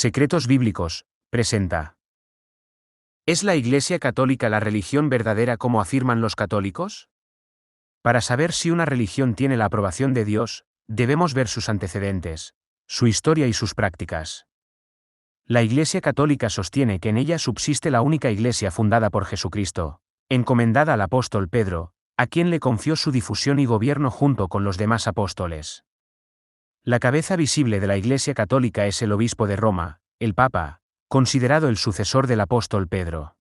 Secretos Bíblicos, presenta. ¿Es la Iglesia Católica la religión verdadera como afirman los católicos? Para saber si una religión tiene la aprobación de Dios, debemos ver sus antecedentes, su historia y sus prácticas. La Iglesia Católica sostiene que en ella subsiste la única Iglesia fundada por Jesucristo, encomendada al apóstol Pedro, a quien le confió su difusión y gobierno junto con los demás apóstoles. La cabeza visible de la Iglesia Católica es el obispo de Roma, el Papa, considerado el sucesor del apóstol Pedro.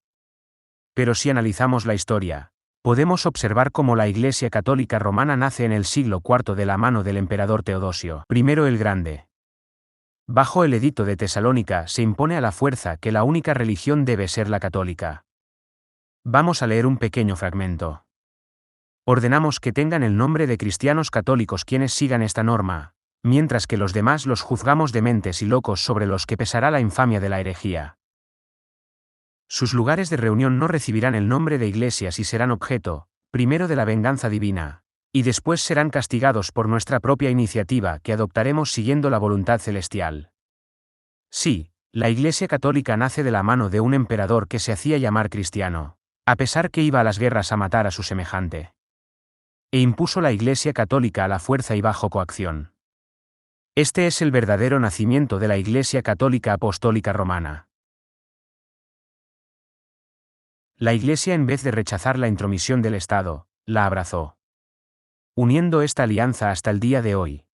Pero si analizamos la historia, podemos observar cómo la Iglesia Católica Romana nace en el siglo IV de la mano del emperador Teodosio I el Grande. Bajo el Edicto de Tesalónica se impone a la fuerza que la única religión debe ser la católica. Vamos a leer un pequeño fragmento. Ordenamos que tengan el nombre de cristianos católicos quienes sigan esta norma, mientras que los demás los juzgamos dementes y locos sobre los que pesará la infamia de la herejía. Sus lugares de reunión no recibirán el nombre de iglesias y serán objeto, primero de la venganza divina, y después serán castigados por nuestra propia iniciativa que adoptaremos siguiendo la voluntad celestial. Sí, la Iglesia Católica nace de la mano de un emperador que se hacía llamar cristiano, a pesar que iba a las guerras a matar a su semejante. E impuso la Iglesia Católica a la fuerza y bajo coacción. Este es el verdadero nacimiento de la Iglesia Católica Apostólica Romana. La Iglesia, en vez de rechazar la intromisión del Estado, la abrazó, uniendo esta alianza hasta el día de hoy.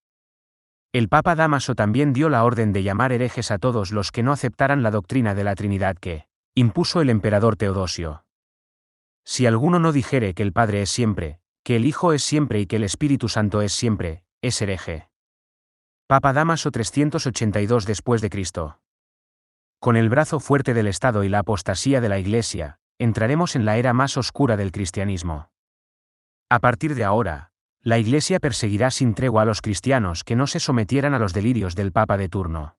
El Papa Dámaso también dio la orden de llamar herejes a todos los que no aceptaran la doctrina de la Trinidad que impuso el emperador Teodosio. Si alguno no dijere que el Padre es siempre, que el Hijo es siempre y que el Espíritu Santo es siempre, es hereje. Papa Dámaso 382 después de Cristo. Con el brazo fuerte del Estado y la apostasía de la Iglesia, entraremos en la era más oscura del cristianismo. A partir de ahora, la Iglesia perseguirá sin tregua a los cristianos que no se sometieran a los delirios del Papa de turno,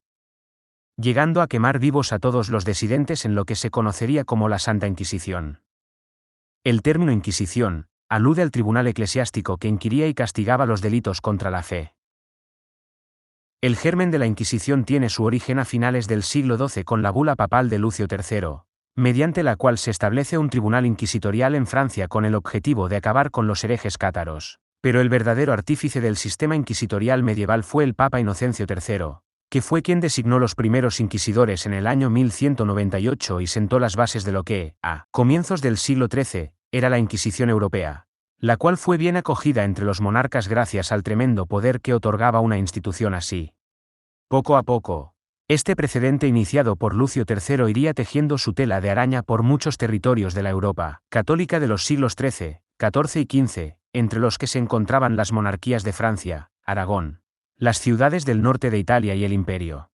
llegando a quemar vivos a todos los disidentes en lo que se conocería como la Santa Inquisición. El término Inquisición alude al tribunal eclesiástico que inquiría y castigaba los delitos contra la fe. El germen de la Inquisición tiene su origen a finales del siglo XII con la bula papal de Lucio III, mediante la cual se establece un tribunal inquisitorial en Francia con el objetivo de acabar con los herejes cátaros. Pero el verdadero artífice del sistema inquisitorial medieval fue el Papa Inocencio III, que fue quien designó los primeros inquisidores en el año 1198 y sentó las bases de lo que, a comienzos del siglo XIII, era la Inquisición europea, la cual fue bien acogida entre los monarcas gracias al tremendo poder que otorgaba una institución así. Poco a poco, este precedente iniciado por Lucio III iría tejiendo su tela de araña por muchos territorios de la Europa católica de los siglos XIII, XIV y XV, entre los que se encontraban las monarquías de Francia, Aragón, las ciudades del norte de Italia y el Imperio.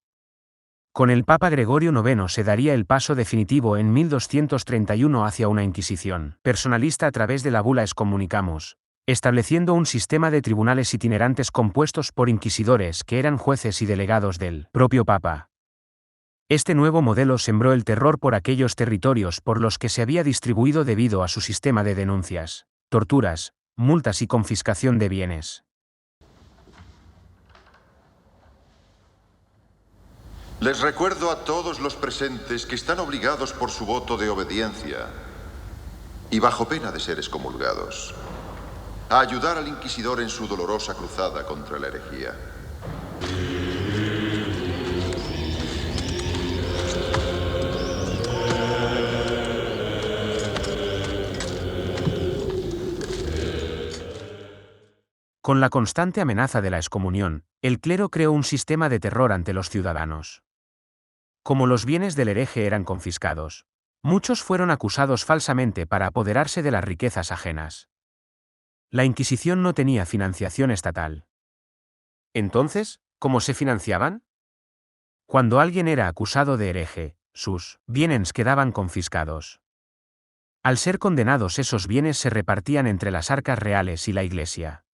Con el Papa Gregorio IX se daría el paso definitivo en 1231 hacia una Inquisición personalista a través de la bula Excommunicamus, estableciendo un sistema de tribunales itinerantes compuestos por inquisidores que eran jueces y delegados del propio Papa. Este nuevo modelo sembró el terror por aquellos territorios por los que se había distribuido debido a su sistema de denuncias, torturas, multas y confiscación de bienes. Les recuerdo a todos los presentes que están obligados por su voto de obediencia y bajo pena de ser excomulgados a ayudar al inquisidor en su dolorosa cruzada contra la herejía. Con la constante amenaza de la excomunión, el clero creó un sistema de terror ante los ciudadanos. Como los bienes del hereje eran confiscados, muchos fueron acusados falsamente para apoderarse de las riquezas ajenas. La Inquisición no tenía financiación estatal. Entonces, ¿cómo se financiaban? Cuando alguien era acusado de hereje, sus bienes quedaban confiscados. Al ser condenados, esos bienes se repartían entre las arcas reales y la Iglesia.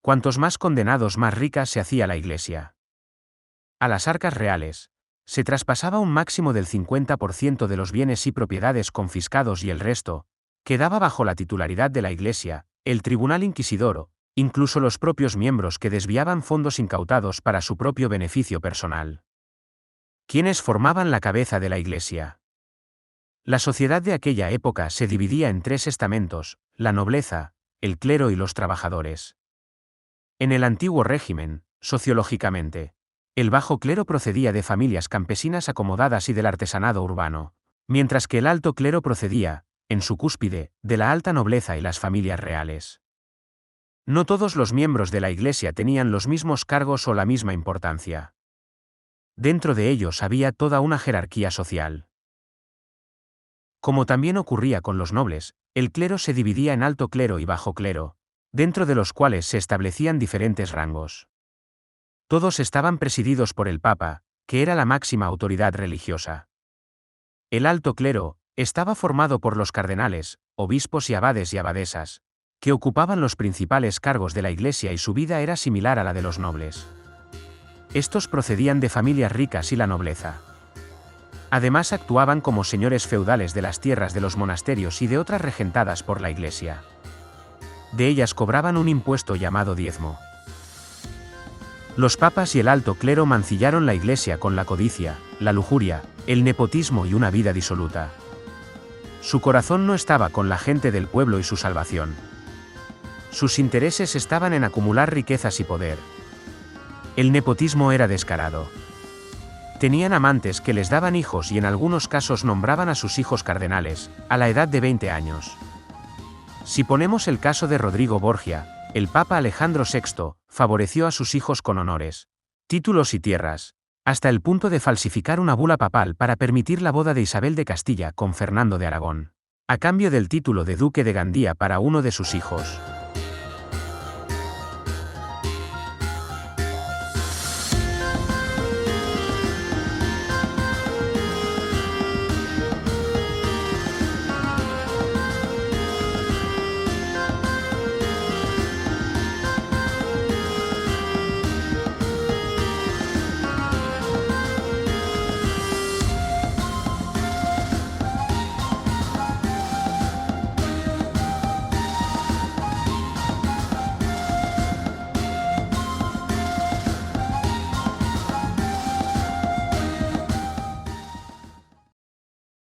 Cuantos más condenados, más rica se hacía la Iglesia. A las arcas reales se traspasaba un máximo del 50% de los bienes y propiedades confiscados y el resto quedaba bajo la titularidad de la Iglesia, el tribunal inquisidor, incluso los propios miembros que desviaban fondos incautados para su propio beneficio personal. quienes formaban la cabeza de la Iglesia. La sociedad de aquella época se dividía en tres estamentos: la nobleza, el clero y los trabajadores. En el antiguo régimen, sociológicamente, el bajo clero procedía de familias campesinas acomodadas y del artesanado urbano, mientras que el alto clero procedía, en su cúspide, de la alta nobleza y las familias reales. No todos los miembros de la Iglesia tenían los mismos cargos o la misma importancia. Dentro de ellos había toda una jerarquía social. Como también ocurría con los nobles, el clero se dividía en alto clero y bajo clero, dentro de los cuales se establecían diferentes rangos. Todos estaban presididos por el Papa, que era la máxima autoridad religiosa. El alto clero estaba formado por los cardenales, obispos y abades y abadesas, que ocupaban los principales cargos de la Iglesia, y su vida era similar a la de los nobles. Estos procedían de familias ricas y la nobleza. Además actuaban como señores feudales de las tierras de los monasterios y de otras regentadas por la Iglesia. De ellas cobraban un impuesto llamado diezmo. Los papas y el alto clero mancillaron la Iglesia con la codicia, la lujuria, el nepotismo y una vida disoluta. Su corazón no estaba con la gente del pueblo y su salvación. Sus intereses estaban en acumular riquezas y poder. El nepotismo era descarado. Tenían amantes que les daban hijos y en algunos casos nombraban a sus hijos cardenales, a la edad de 20 años. Si ponemos el caso de Rodrigo Borgia, el Papa Alejandro VI favoreció a sus hijos con honores, títulos y tierras, hasta el punto de falsificar una bula papal para permitir la boda de Isabel de Castilla con Fernando de Aragón, a cambio del título de duque de Gandía para uno de sus hijos.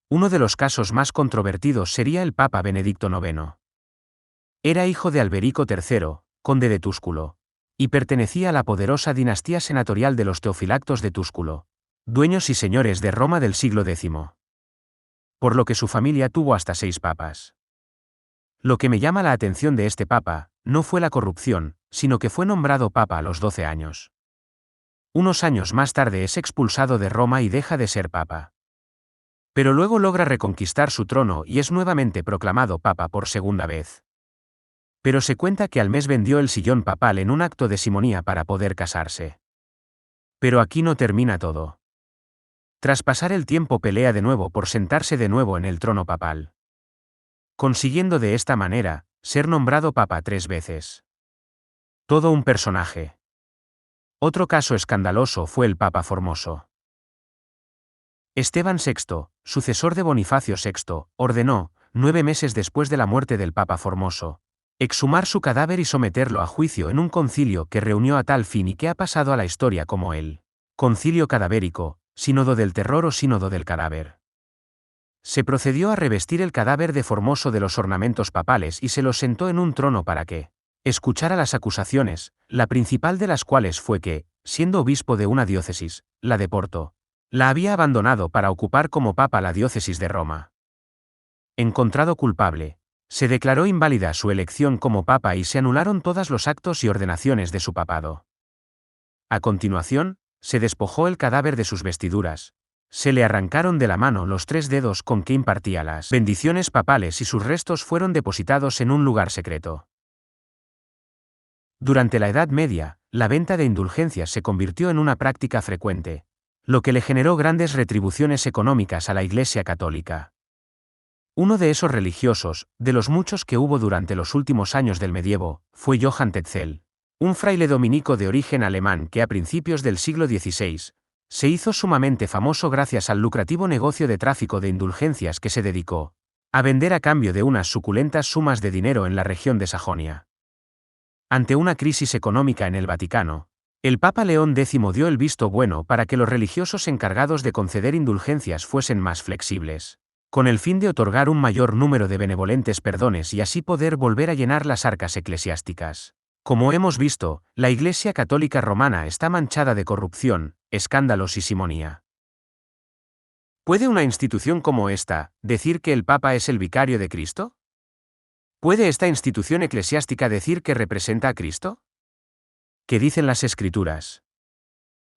Uno de los casos más controvertidos sería el Papa Benedicto IX. Era hijo de Alberico III, conde de Túsculo, y pertenecía a la poderosa dinastía senatorial de los Teofilactos de Túsculo, dueños y señores de Roma del siglo X. Por lo que su familia tuvo hasta 6 papas. Lo que me llama la atención de este papa no fue la corrupción, sino que fue nombrado papa a los 12 años. Unos años más tarde es expulsado de Roma y deja de ser papa. Pero luego logra reconquistar su trono y es nuevamente proclamado papa por segunda vez. Pero se cuenta que al mes vendió el sillón papal en un acto de simonía para poder casarse. Pero aquí no termina todo. Tras pasar el tiempo pelea de nuevo por sentarse de nuevo en el trono papal, consiguiendo de esta manera ser nombrado papa 3 veces. Todo un personaje. Otro caso escandaloso fue el Papa Formoso. Esteban VI, sucesor de Bonifacio VI, ordenó, 9 meses después de la muerte del Papa Formoso, exhumar su cadáver y someterlo a juicio en un concilio que reunió a tal fin y que ha pasado a la historia como el concilio cadavérico, sínodo del terror o sínodo del cadáver. Se procedió a revestir el cadáver de Formoso de los ornamentos papales y se lo sentó en un trono para que escuchara las acusaciones, la principal de las cuales fue que, siendo obispo de una diócesis, la de Porto, la había abandonado para ocupar como papa la diócesis de Roma. Encontrado culpable, se declaró inválida su elección como papa y se anularon todos los actos y ordenaciones de su papado. A continuación, se despojó el cadáver de sus vestiduras, se le arrancaron de la mano los 3 dedos con que impartía las bendiciones papales y sus restos fueron depositados en un lugar secreto. Durante la Edad Media, la venta de indulgencias se convirtió en una práctica frecuente, lo que le generó grandes retribuciones económicas a la Iglesia Católica. Uno de esos religiosos, de los muchos que hubo durante los últimos años del medievo, fue Johann Tetzel, un fraile dominico de origen alemán que a principios del siglo XVI se hizo sumamente famoso gracias al lucrativo negocio de tráfico de indulgencias que se dedicó a vender a cambio de unas suculentas sumas de dinero en la región de Sajonia. Ante una crisis económica en el Vaticano, El Papa León X dio el visto bueno para que los religiosos encargados de conceder indulgencias fuesen más flexibles, con el fin de otorgar un mayor número de benevolentes perdones y así poder volver a llenar las arcas eclesiásticas. Como hemos visto, la Iglesia Católica Romana está manchada de corrupción, escándalos y simonía. ¿Puede una institución como esta decir que el Papa es el vicario de Cristo? ¿Puede esta institución eclesiástica decir que representa a Cristo? ¿Qué dicen las Escrituras?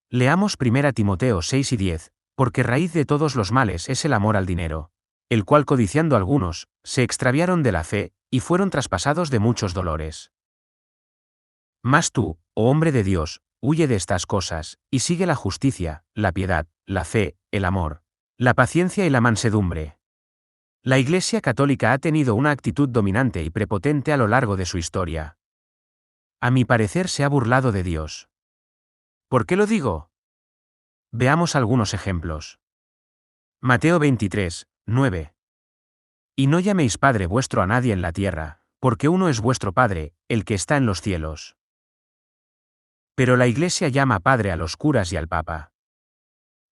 Leamos 1 Timoteo 6 y 10, porque raíz de todos los males es el amor al dinero, el cual codiciando algunos, se extraviaron de la fe, y fueron traspasados de muchos dolores. Mas tú, oh hombre de Dios, huye de estas cosas, y sigue la justicia, la piedad, la fe, el amor, la paciencia y la mansedumbre. La Iglesia Católica ha tenido una actitud dominante y prepotente a lo largo de su historia. A mi parecer se ha burlado de Dios. ¿Por qué lo digo? Veamos algunos ejemplos. Mateo 23, 9. Y no llaméis Padre vuestro a nadie en la tierra, porque uno es vuestro Padre, el que está en los cielos. Pero la Iglesia llama Padre a los curas y al Papa.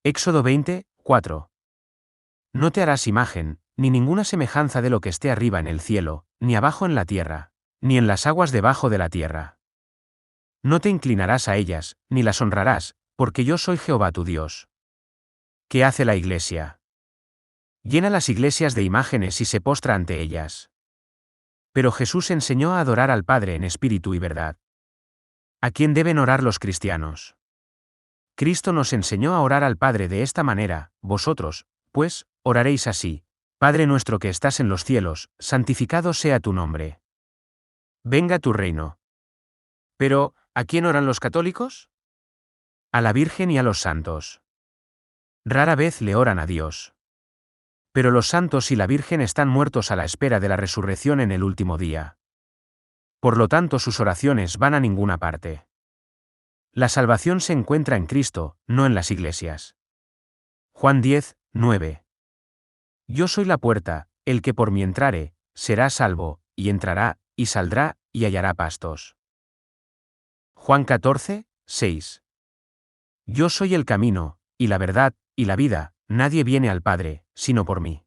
Éxodo 20, 4. No te harás imagen, ni ninguna semejanza de lo que esté arriba en el cielo, ni abajo en la tierra, ni en las aguas debajo de la tierra. No te inclinarás a ellas, ni las honrarás, porque yo soy Jehová tu Dios. ¿Qué hace la Iglesia? Llena las iglesias de imágenes y se postra ante ellas. Pero Jesús enseñó a adorar al Padre en espíritu y verdad. ¿A quién deben orar los cristianos? Cristo nos enseñó a orar al Padre de esta manera: vosotros, pues, oraréis así: Padre nuestro que estás en los cielos, santificado sea tu nombre. Venga tu reino. Pero, ¿a quién oran los católicos? A la Virgen y a los santos. Rara vez le oran a Dios. Pero los santos y la Virgen están muertos a la espera de la resurrección en el último día. Por lo tanto, sus oraciones van a ninguna parte. La salvación se encuentra en Cristo, no en las iglesias. Juan 10, 9. Yo soy la puerta, el que por mí entrare, será salvo, y entrará, y saldrá, y hallará pastos. Juan 14, 6. Yo soy el camino, y la verdad, y la vida, nadie viene al Padre, sino por mí.